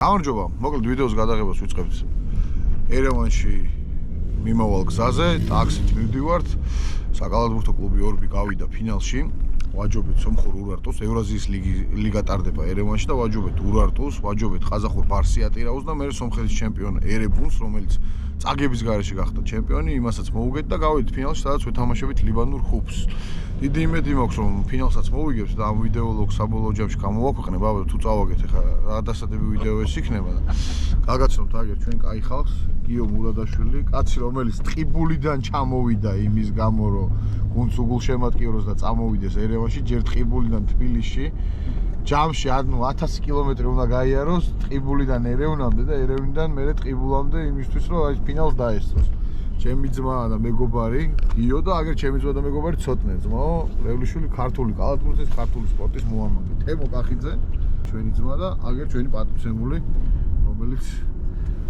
გამარჯობა, მოკლედ ვიდეოს გადაღებას ვიწყებთ ერევანში მიმავალ გზაზე, ტაქსით მივდივართ. საკალათბურთო კლუბი ორბი გავიდა ფინალში. ვაჯობეთ სომხურ ურარტუს, ევრაზიის ლიგა ტარდება ერევანში და ვაჯობეთ ურარტუს, ვაჯობეთ ყაზახურ ბარსიატირაუს და მე სომხეთის ჩემპიონ ერებუნს, რომელიც წაგების გარეშე გახდა ჩემპიონი, იმასაც მოუგეთ და გავიდით ფინალში, სადაც ვეთამაშებით ლიბანურ ხუბს. დიდი იმედი მაქვს, რომ ფინალსაც მოვიგებთ და ამ ვიდეოლოგს საბოლოო ჯამში გამოვაქვეყნებ, აბა თუ წავაგეთ ახლა რა დასადები ვიდეო ეს იქნება და გაგაცნობთ აგერ ჩვენ კაი ხალხს, გიო მურადაშვილი, კაცი რომელიც ტყიბულიდან ჩამოვიდა იმის გამო, რომ გუნდს უგულშემატკივროს და წამოვიდეს ერევანში, ჯერ ტყიბულიდან თბილისში. ჯამში 1000 კილომეტრი უნდა გაიაროს ტყიბულიდან ერევნამდე და ერევნიდან მერე ტყიბულამდე იმისთვის, რომ აი ფინალს დაესწროს. ჩემი ძმა და მეგობარი გიო და აგერ ჩემი ძმა და მეგობარი ცოტნე ძმაო, რევლიშვილი ქართული კალათბურთის, ქართული სპორტის მოამბე. თემო კახიძე, ჩვენი ძმა და აგერ ჩვენი პატივცემული,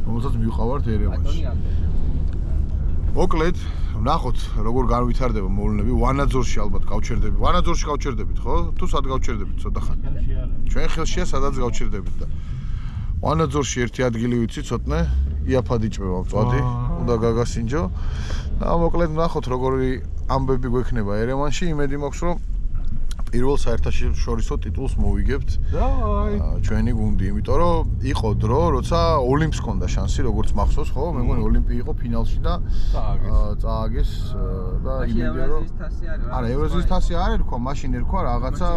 რომელსაც მივყავართ ერევანში. მოკლედ, ვნახოთ როგორ განვითარდება მოვლენები. ვანაძორში ალბათ გავჩერდებით. ვანაძორში გავჩერდებით, ხო? თუ სად გავჩერდებით ცოტა ხანი? ჩვენ ხელშია სადაც გავჩერდებით და ვანაძორში ერთი ადგილი ვიცი ცოტნე, იაფად იჭმება მწვადი, უნდა გაგასინჯო. და მოკლედ ვნახოთ როგორი ამბები გვექნება ერევანში. იმედი მაქვს, რომ პირველ საერთაშორისო ტიტულს მოვიგებთ ჩვენი გუნდი, იმიტომ რომ იყო დრო, როცა ოლიმპს ჰქონდა შანსი, როგორც მახსოვს, ხო? მე მგონი ოლიმპი იყო ფინალში და წააგეს და იმედია რომ არა, ევრაზიის თასი არ ერქვა, მაშინ ერქვა რაღაცა,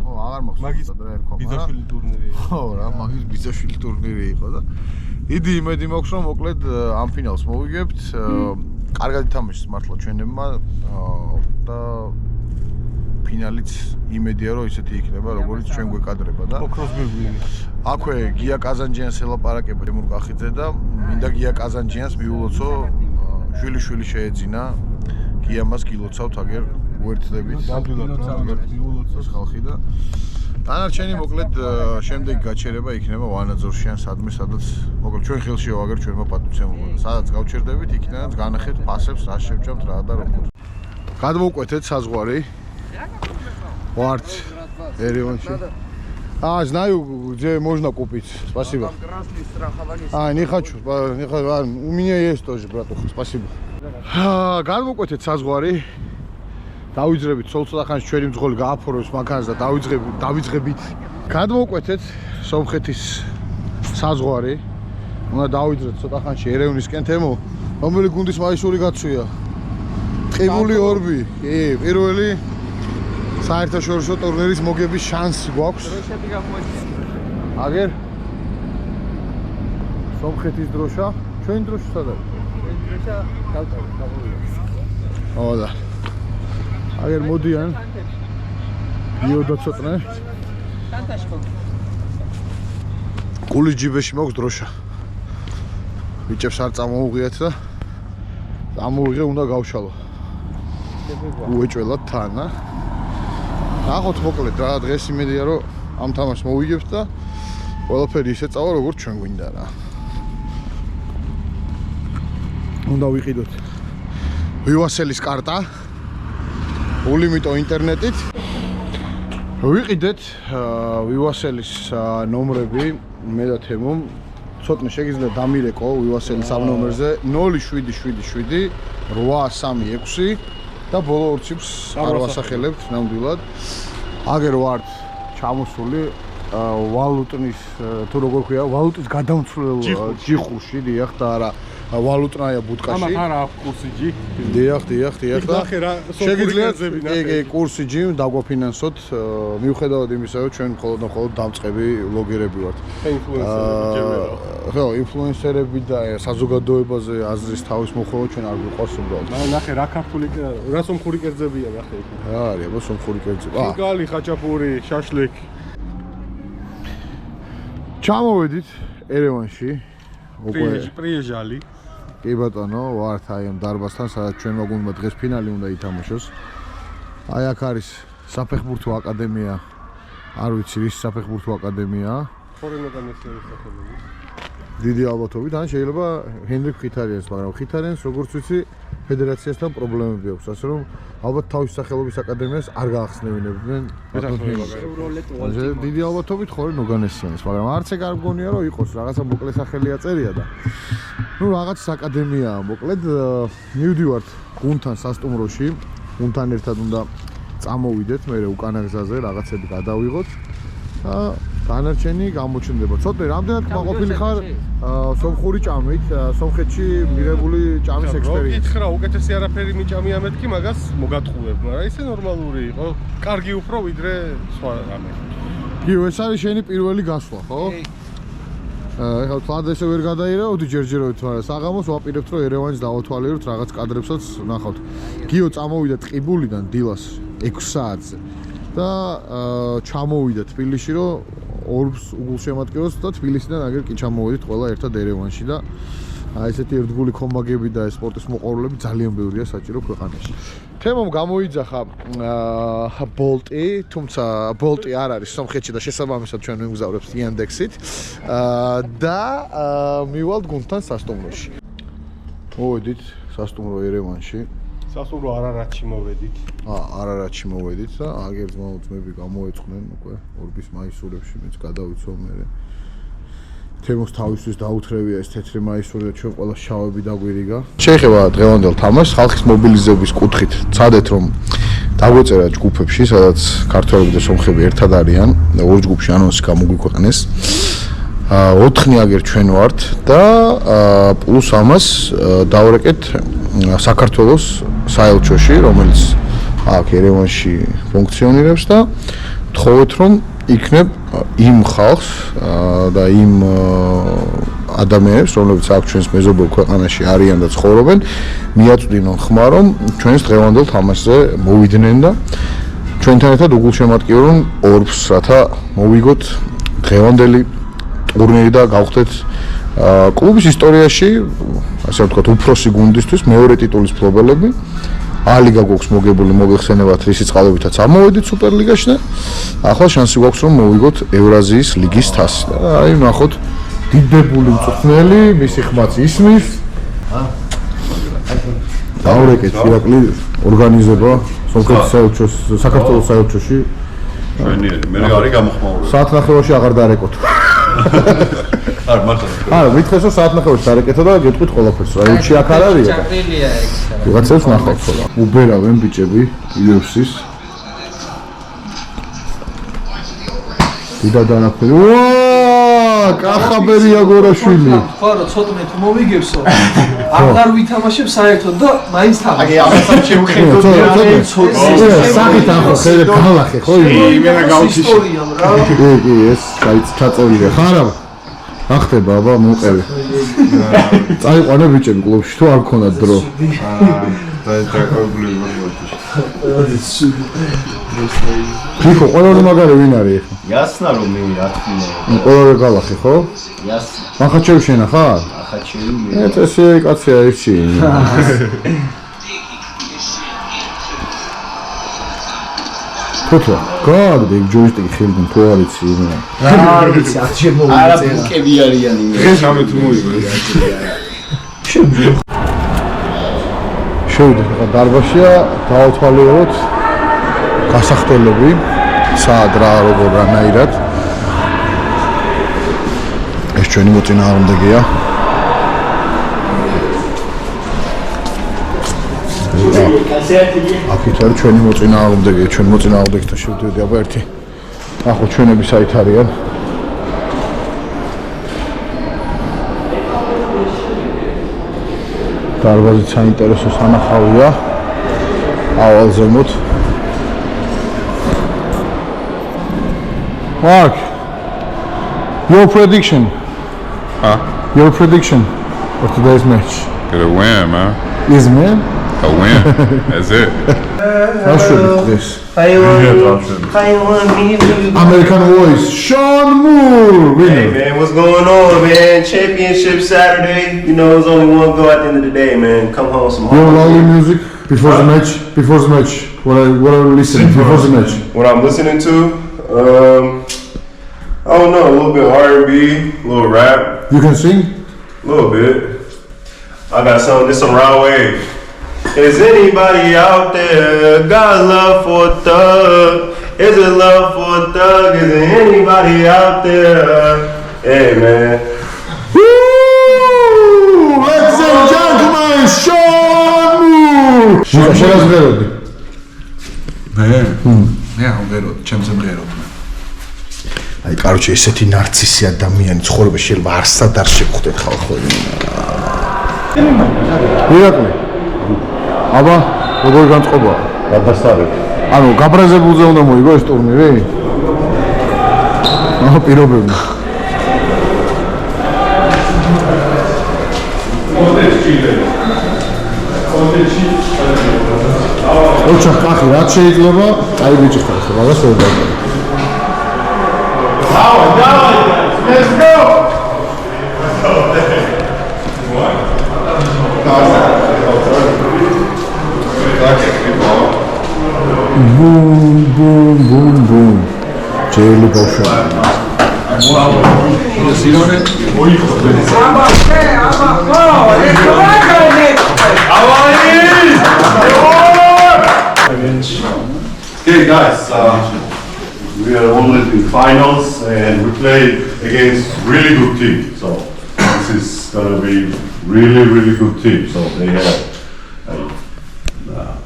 ხო, აღარ მახსოვს რა ერქვა, ბიძაშვილი ტურნირი. ხო, რა, მაგის ბიძაშვილი ტურნირი იყო და დიდი იმედი მაქვს, რომ მოკლედ ამ ფინალს მოვიგებთ. კარგად ითამაშეს მართლა ჩვენებმა და ფინალიც იმედია რომ ისეთი იქნება როგორც ჩვენ გვეკადრება და ოქროს გვიგვინი. აქვე გია კაზანჯიანს ელაპარაკება თემურ კახიძე და მინდა გია კაზანჯიანს მიულოცო, შვილი შეეძინა, გია მას გილოცავთ აგერ უერთდებით. ნამდვილად მიულოცოს ხალხი და დანარჩენი მოკლედ შემდეგი გაჩერება იქნება ვანაძორში ან სადმე, სადაც მოკლედ ჩვენ ხელშია აგერ ჩვენმა პატივცემულმა. სადაც გავჩერდებით, იქნებაც განახეთ ფასებს, რა შევჭამთ რა და როგორ. გადმოვკვეთეთ საზღვარი. Варт, Ереванში. Знаю, где можно купить. Спасибо. Не хочу. У меня есть тоже, братуха. Спасибо. Გადმოვკვეთეთ საზღვარი. დავიძრებით ცოლ-ცოლახანში ჩვენი მძღოლი გააფოროს მანქანას და დავიძღებით. გადმოვკვეთეთ სომხეთის საზღვარი. უნდა დავიძრეთ ცოტახანში ერევნისკენ თემო. რომელი გუნდის მაისური გაცვია? ტყიბული ორბი. კი, პირველი საერთაშორისო ტურნირის მოგების შანსი გვაქვს. დროშები გამოიწვია. აგერ სომხეთის დროშა, ჩვენი დროშა სად არის? დროშა გავტოვე. ო და აგერ მოდიან. გიოდა ცოტნე. კანტაში ხო. გულის ჯიბეში მაქვს დროშა. ბიჭებს არ წამოუღიათ და წამოუღე უნდა გავშალო. უეჭველად თან, ა? ნახოთ მოკლედ რა დღეს იმედია რომ ამ თამაშს მოვიგებთ და ყველაფერი ისე წავა როგორც ჩვენ გვინდა რა. უნდა ვიყიდოთ ვივასელის კარტა ულიმიტო ინტერნეტით. ვიყიდეთ ვივასელის ნომრები მე და თემომ. ცოტნე შეგიძლია დამირეკო ვივასელის ამ ნომერზე 0777 836 და ბოლო 2 ციფრს არ ვასახელებთ ნამდვილად. აგერ ვართ ჩამოსული ვალუტნის თუ როგორ ქვია, ვალუტის გადამცვლელ ჯიხურში, დიახ და არა ვალუტნაია ბუტკაში. ამათ არა აქვს კურსი ჯი. დიახ და შეგიძლიათ კი კურსი ჯი დაგვაფინანსოთ, მიუხედავად იმისა, რომ ჩვენ მხოლოდ დამწყები ბლოგერები ვართ. ხო, ინფლუენსერები და საზოგადოებაზე აზრის თავის მოხმობა ჩვენ არ გვიყვარს უბრალოდ. ნახე რა ქართული რა სომხური კერძებია ნახე იქ. რა არის აბა სომხური კერძები? კალი, ხაჭაპური, შაშლიქ. ჩამოვედით ერევანში. პრიეჟალი. კი ბატონო, ვართ აი ამ დარბაზთან, სადაც ჩვენმა გუნდმა დღეს ფინალი უნდა ითამაშოს. აი აქ არის საფეხბურთო აკადემია. არ ვიცი რის საფეხბურთო აკადემიაა. ხორენოდან ესერის სახელები. დიდი ალბათობით ან შეიძლება ჰენდრიკ ხითარიანს, მაგრამ ხითარიანს როგორც ვიცი ფედერაციასთან პრობლემები აქვს, ასე რომ ალბათ თავის სახელობის აკადემიას არ გაახსნევინებდნენ. დიდი ალბათობით ხოლმე ნოგანესიანის, მაგრამ არც ეგ არ მგონია რომ იყოს რაღაცა მოკლე სახელი აწერია და ნუ რაღაც აკადემიაა მოკლედ მივდივართ გუნდთან სასტუმროში, გუნდთან ერთად უნდა წამოვიდეთ, მე უკანა გზაზე რაღაცები გადავიღოთ და დანარჩენი გამოჩნდება. ცოტა რამდენად კმაყოფილი ხარ სომხური ჭამით, სომხეთში მიღებული ჭამის ექსპერიენსი? რო გითხრა, უკეთესი არაფერი მიჭამია მეთქი, მაგას მოგატყუებ, მაგრამ ისე ნორმალური იყო. კარგი უფრო ვიდრე სხვა რამე. კი, ეს არის შენი პირველი გასვლა, ხო? ეხლა თვალ ესე ვერ გადაირევდი ჯერჯერობით, მაგრამ საღამოს ვაპირებთ რომ ერევანის დავათვალიეროთ რაღაც კადრებსაც ნახავთ. გიო წამოვიდა ტყიბულიდან დილას 6 საათზე და ჩამოვიდა თბილისში რომ ორბს უგულშემატკივროს და თბილისიდან აგერ კი ჩამოვედით ყველა ერთად ერევანში და ესეთი ერთგული კომაგები და სპორტის მოყვარულები ძალიან ბევრია საჭირო ქვეყანაში. თემამ გამოიძახა ბოლტი, თუმცა ბოლტი არ არის სომხეთში და შესაბამისად ჩვენ ვიმგზავრებთ იანდექსით და მივალთ გუნდთან სასტუმროში. მოვედით სასტუმრო ერევანში. სასტუმრო არარატში მოვედით. არარატში მოვედით და აგერ ძმები გამოეწყნენ უკვე ორბის მაისურებში, მეც გადავიცო მე. თემოს თავისთვის დაუთრევია ეს თეთრი მაისური და ჩვენ ყველა შავები დაგვირიგა. შეეხება დღევანდელ თამაშს, ხალხის მობილიზების კუთხით ცადეთ რომ დაგვეწერა ჯგუფებში, სადაც ქართველები და სომხები ერთად არიან და ორ ჯგუფში ანონსი გამოგვიქვეყნეს. 4 აგერ ჩვენ ვართ და პლუს ამას დავრეკეთ საქართველოს საელჩოში, რომელიც აქ ერევანში ფუნქციონირებს და თხოვეთ რომ იქნებ იმ ხალხს და იმ ადამიანებს, რომლებიც აქ ჩვენს მეზობელ ქვეყანაში არიან და ცხოვრობენ, მიაწვდინონ ხმა, რომ ჩვენს დღევანდელ თამაშზე მოვიდნენ და ჩვენთან ერთად უგულშემატკივრონ ორბს, რათა მოვიგოთ დღევანდელი ტურნირი და გავხდეთ კლუბის ისტორიაში, ასე ვთქვათ, უფროსი გუნდისთვის მეორე ტიტულის მფლობელები. ალიგა გვაქვს მოგებული, მოგეხსენებათ რისი წყალობითაც ამოვედით სუპერლიგაში და ახლა შანსი გვაქვს რომ მოვიგოთ ევრაზიის ლიგის თასი. აი ნახოთ დიდებული მწვრთნელი, მისი ხმაც ისმის. დავრეკეთ ირაკლი ორგანიზება სომხეთის საელჩოს, საქართველოს საელჩოში. ჩვენიერი, მე არის გამოხმაურება. საათ ნახევარში აღარ დარეკოთ. არ მართლა. არა, მითხეს რომ საათ ნახევარში დარეკეთო და გეტყვით ყველაფერს. რაიჩი აქ არ არის. ჭაყრილია ეგ. ვიღაცებს ნახავთ ხოლმე. უბერავენ ბიჭები UFC-ს. დიდა დანაქველი. ვაა, კახაბერია გორაშვილი. ხო, რა ცოტნე თუ მოვიგებსო. აღარ ვითამაშებ საერთოდ და მაინც თამაშობ. აი, ამასაც შევხედოთ. სახით ახლა ხედე გალახე, ხო? იმენა გავჩიში. ისტორია რა. კი, ეს ჩაწოლია. ხარა. ახტება, აბა, მოყევი. წაიყვანე ბიჭები კლუბში, თუ არ გქონდათ დრო. ფიქო, ყველანი მაგარი ვინ არის ახლა? Ясно, რომ მე რა თქმა უნდა. ყველანი გალახე, ხო? Ясно. მახაჩევი შენა ხარ? ახაჩევი მე. ეს კაცია ერთი. თოთო, გააგდე ჯოისტიკი ხელიდან თუ არ იცი იმენა. არ ვიცი, არ შემოვიდა. არა ბუკები არიან იმე. დღეს ამე თუ მოიგო. შევიდეთ ახლა დარბაზშია, დავათვალიეროთ გასახდელები, სად რა როგორ რანაირად. ეს ჩვენი მოწინააღმდეგეა. აქეთ არის ჩვენი მოწინააღმდეგე, ჩვენ მოწინააღმდეგეთან შევდივდი, აბა ერთი. ახლა ჩვენები საით არიან? დარბაზით საინტერესო სანახავია. ავალ ზემოთ. Mark, your prediction. Your prediction for today's match. Gonna win, man. Is man? A win. That's it. How should it this? American Voice, Sean Moore, Hey winner. man, what's going on, man? Championship Saturday. You know, there's only one go at the end of the day, man. Come home some Your hard. lovely music before the match. Before the match. What are you listening before the match? What I'm listening to, I don't know, a little bit R&B, a little rap, You can sing? a little bit. I got some, this some raw wave. Is anybody out there got love for a thug? Is it love for a thug? Is there anybody out there? Hey man. Woo! Ladies and gentlemen, Sean! შეგაზღეროდი. მე აღღეროდი, ჩემს მღეროდი. აი, კაროჩე, ესეთი ნარცისი ადამიანი ცხოვრებაში შეიძლება არსად არ შეგხვდეთ ხალხო. ირაკლი. აბა, როგორ განწყობაა? გადასარევ. ანუ გაბრაზებულზე უნდა მოიგო ეს ტურნირი? აჰა, პირობები. ოჩა ხახი რაც შეიძლება, აი ბიჭი ხარ, რაღაც ვერ დაიწყო. Давай, let's go! Boom, boom, boom, boom. Jelly bosha. Okay, guys, we are already in finals and we play against really good team. So this is gonna be really good team. So they have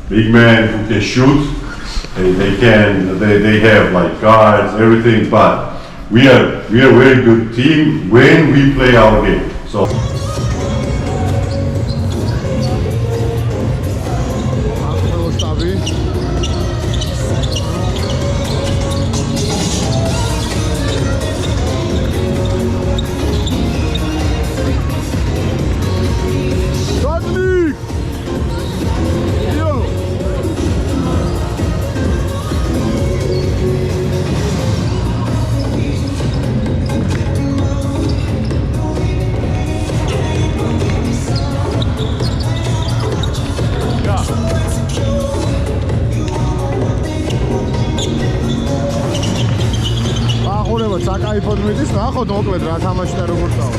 big men who can shoot. They have like guards, everything. But we are very good team when we play our game. So. საკაიფოდ მიდის, ნახოთ მოკლედ რა თამაში და როგორ წავა.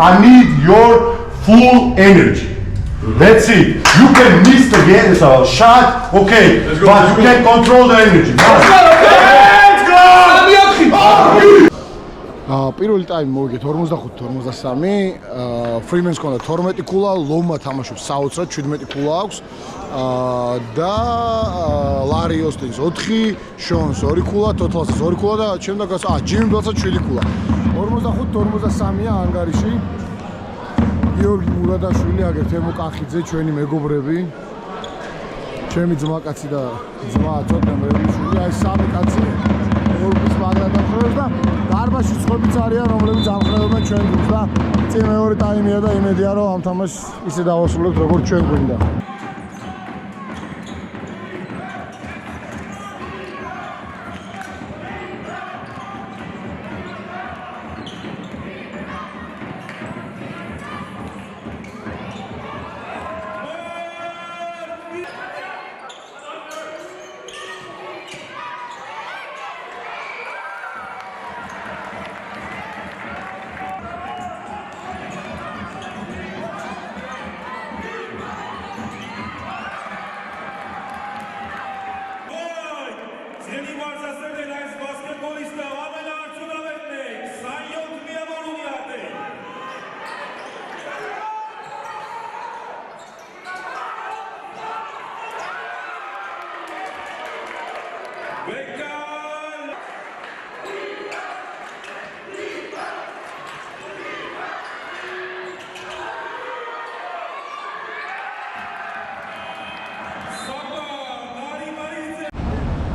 I need your full energy. That's it. You can miss the game, shot, okay, but you can control the energy. Let's go! პირველი ტაიმი მოვიგეთ 45-53. ფრიმენს ქონდა 12 ქულა, ლომა თამაშობს საოცრად 17 ქულა აქვს. და ლარი ოსტინს 4, შონს 2 ქულა, თოთლასაც 2 ქულა და შემდეგ ჯიმი ბელსაც 7 ქულა. 45-53-ია ანგარიში. გიორგი მურადაშვილი, აგერ თემო კახიძე, ჩვენი მეგობრები. ჩემი ძმაკაცი და ძმა ცოტა მეუშვილი, აი სამი კაცი ორგის მაგრა დამხრევს და დარბაზში ცხობიც არიან, რომლებიც ამხრევენ ჩვენ გუნდს და წინ მეორე ტაიმია და იმედია რომ ამ თამაშს ისე დავასრულებთ როგორც ჩვენ გვინდა.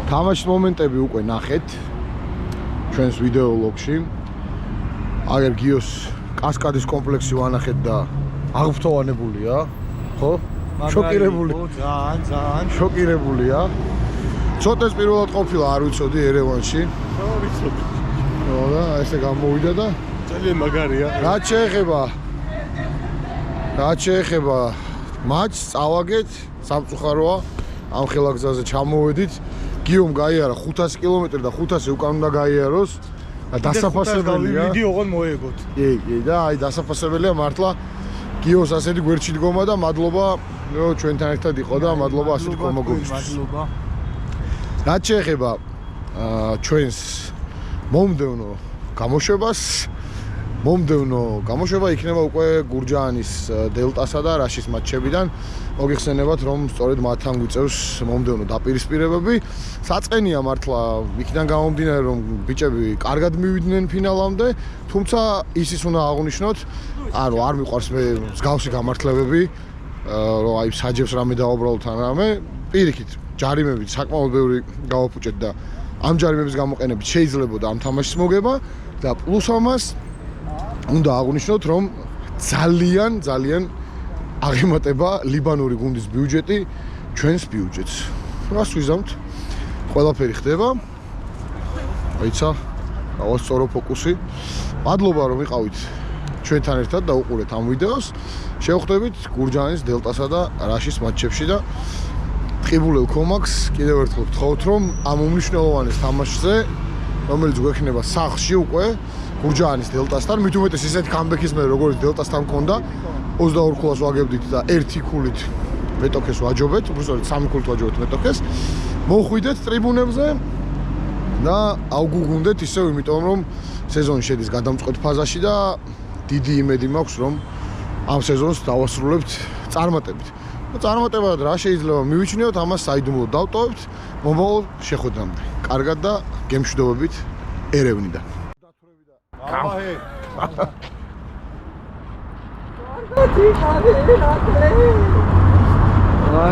თამაშის მომენტები უკვე ნახეთ ჩვენს ვიდეო ლოგში. აგერ გიოს კასკადის კომპლექსი ვანახეთ და აღფრთოვანებულია, ხო? შოკირებული. ძალიან. შოკირებულია. ცოტას პირველად ყოფილა, არ ვიცოდი ერევანში. ვიცოდი. ხო და ესე გამოვიდა და ძალიან მაგარია. რაც შეეხება მატჩს წავაგეთ, სამწუხაროა, ამ ხელაგზაზე ჩამოვედით. გიომ გაიარა 500 კილომეტრი და 500 უკან უნდა გაიაროს. დასაფასებელია. ვიდი ოღონ მოეგოთ. კი, და აი დასაფასებელია მართლა გიოს ასეთი გვერდში დგომა და მადლობა, რომ ჩვენთან ერთად იყო და მადლობა ასეთი კომოგობისთვის. მადლობა. რაც შეეხება ჩვენს მომდევნო გამოშვება იქნება უკვე გურჯაანის დელტასა და რაშის მატჩებიდან. მოგიხსენებათ, რომ სწორედ მათთან გვიწევს მომდევნო დაპირისპირებები. საწყენია მართლა იქიდან გამომდინარე, რომ ბიჭები კარგად მივიდნენ ფინალამდე, თუმცა ისიც უნდა აღვნიშნოთ, არ მიყვარს მე მსგავსი გამართლებები, რომ აი საჯებს რამე დაუბრალოთ ან რამე, პირიქით, ჯარიმებით საკმაოდ ბევრი გავაფუჭეთ და ამ ჯარიმების გამოყენებით შეიძლებოდა ამ თამაშის მოგება და პლუს ამას უნდა აღვნიშნოთ, რომ ძალიან აღემატება ლიბანური გუნდის ბიუჯეტი ჩვენს ბიუჯეტს. რას ვიზამთ? ყველაფერი ხდება. აიცა, რაღაც სწორო ფოკუსი. მადლობა რომ იყავით ჩვენთან ერთად და უყურეთ ამ ვიდეოს. შევხვდებით გურჯაანის დელტასა და რაშის მატჩებში და ტყიბულელ კომაქს კიდევ ერთხელ ვთხოვთ, რომ ამ უმნიშვნელოვანეს თამაშზე, რომელიც გვექნება სახლში უკვე გურჯაანის დელტასთან, მით უმეტეს ისეთი კამბექის მე როგორც დელტასთან მქონდა, 22 ქულას ვაგებდით და 1 ქულით მეტოქეს ვაჯობეთ, უბრალოდ 3 ქულით ვაჯობეთ მეტოქეს. მოხვიდეთ ტრიბუნებზე და აუგუგუნდეთ ისევ, იმიტომ რომ სეზონი შედის გადამწყვეტ ფაზაში და დიდი იმედი მაქვს, რომ ამ სეზონს დავასრულებთ წარმატებით. წარმატებად რა შეიძლება მივიჩნიოთ, ამას საიდუმლოდ დავტოვებთ მომავალ შეხვედრამდე. კარგად და გემშვიდობებით ერევნიდან. Cargoti,